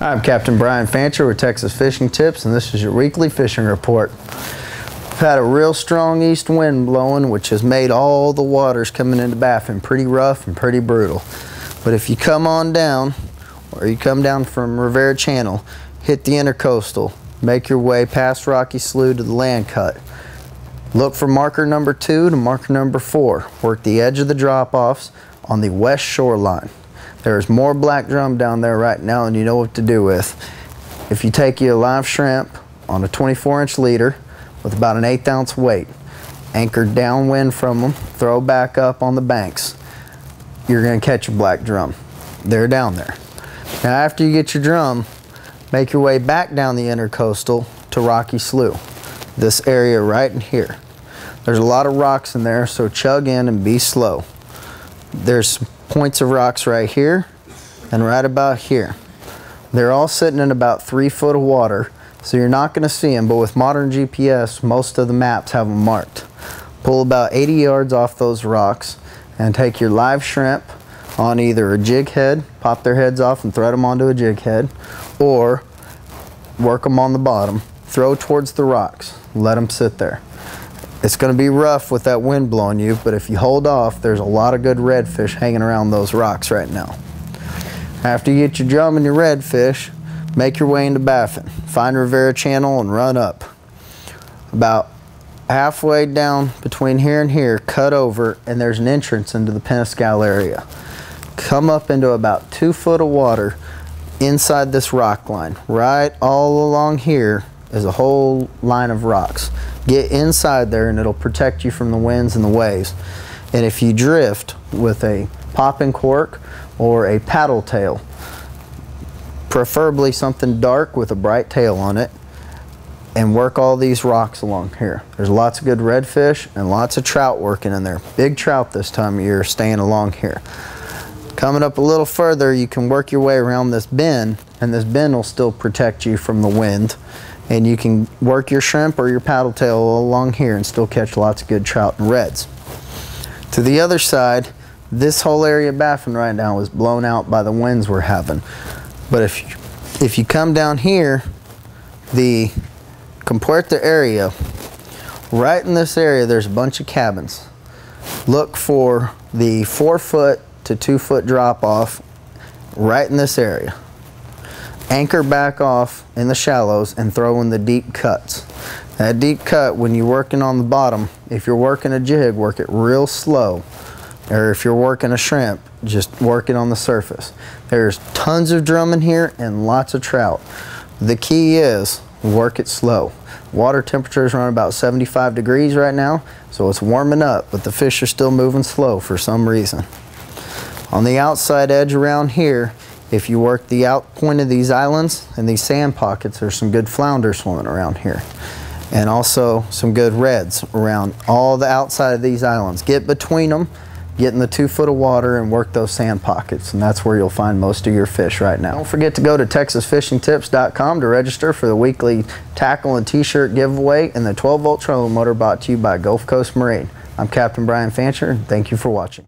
I'm Captain Brian Fancher with Texas Fishing Tips, and this is your weekly fishing report. We've had a real strong east wind blowing, which has made all the waters coming into Baffin pretty rough and pretty brutal. But if you come on down, or you come down from Rivera Channel, hit the intercoastal, make your way past Rocky Slough to the land cut. Look for marker number 2 to marker number 4. Work the edge of the drop-offs on the west shoreline. There's more black drum down there right now, and you know what to do with. If you take you a live shrimp on a 24-inch leader with about an 1/8 ounce weight, anchor downwind from them, throw back up on the banks, you're going to catch a black drum. They're down there. Now after you get your drum, make your way back down the intercoastal to Rocky Slough, this area right in here. There's a lot of rocks in there, so chug in and be slow. There's points of rocks right here and right about here. They're all sitting in about 3 foot of water, so you're not going to see them, but with modern GPS, most of the maps have them marked. Pull about 80 yards off those rocks and take your live shrimp on either a jig head, pop their heads off and thread them onto a jig head, or work them on the bottom, throw towards the rocks, let them sit there. It's going to be rough with that wind blowing you, but if you hold off, there's a lot of good redfish hanging around those rocks right now. After you get your drum and your redfish, make your way into Baffin. Find Rivera Channel and run up. About halfway down between here and here, cut over, and there's an entrance into the Penascal area. Come up into about 2 foot of water inside this rock line. Right all along here is a whole line of rocks. Get inside there and it'll protect you from the winds and the waves. And if you drift with a popping cork or a paddle tail, preferably something dark with a bright tail on it, and work all these rocks along here. There's lots of good redfish and lots of trout working in there. Big trout this time of year staying along here. Coming up a little further, you can work your way around this bend, and this bend will still protect you from the wind. And you can work your shrimp or your paddle tail along here and still catch lots of good trout and reds. To the other side, this whole area of Baffin right now is blown out by the winds we're having. But if you come down here, the Compuerta area, right in this area, there's a bunch of cabins. Look for the 4 foot to 2 foot drop off right in this area. Anchor back off in the shallows and throw in the deep cuts. That deep cut, when you're working on the bottom, if you're working a jig, work it real slow. Or if you're working a shrimp, just work it on the surface. There's tons of drum in here and lots of trout. The key is work it slow. Water temperatures are about 75 degrees right now, so it's warming up, but the fish are still moving slow for some reason. On the outside edge around here, if you work the out point of these islands and these sand pockets, there's some good flounder swimming around here. And also some good reds around all the outside of these islands. Get between them, get in the 2 foot of water and work those sand pockets, and that's where you'll find most of your fish right now. Don't forget to go to TexasFishingTips.com to register for the weekly tackle and t-shirt giveaway and the 12-volt trolling motor brought to you by Gulf Coast Marine. I'm Captain Brian Fancher, and thank you for watching.